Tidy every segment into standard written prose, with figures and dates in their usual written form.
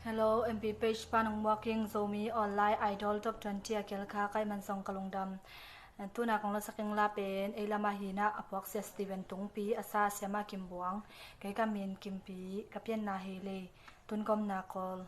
Hello, MP page panong walking Zomi online Idol.Top 20 akel kha kai man song kalungdam tuna kong la saking lapen elama hina apok se Steven tungpi asa siama kimbuang kai kamin Kimpi kapian na Heilei tun kom na call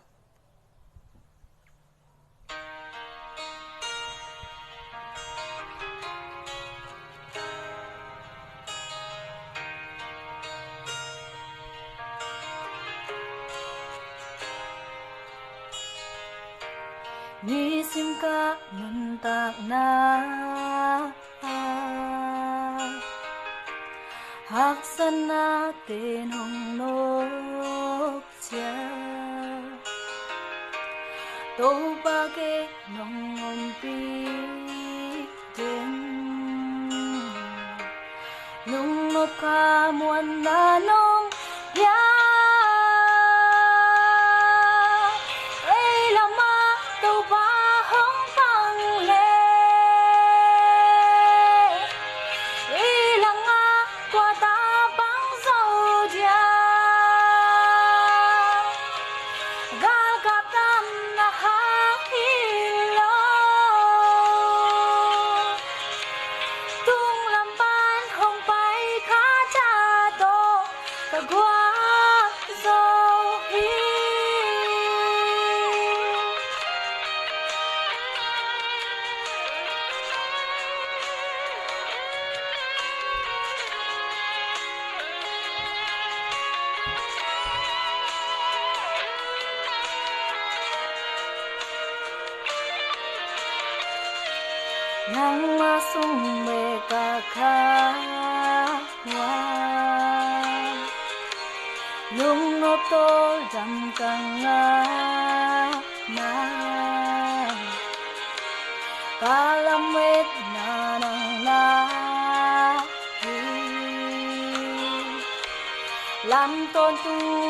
ni sim ka nun tak na hak sana tên hồng nốt chia tô ba ke nong om pi tên lung nốt ca muôn na nong ya nang masung meka Khua lung nộp tô dầm căng na kalamet na nang na lam tôn tu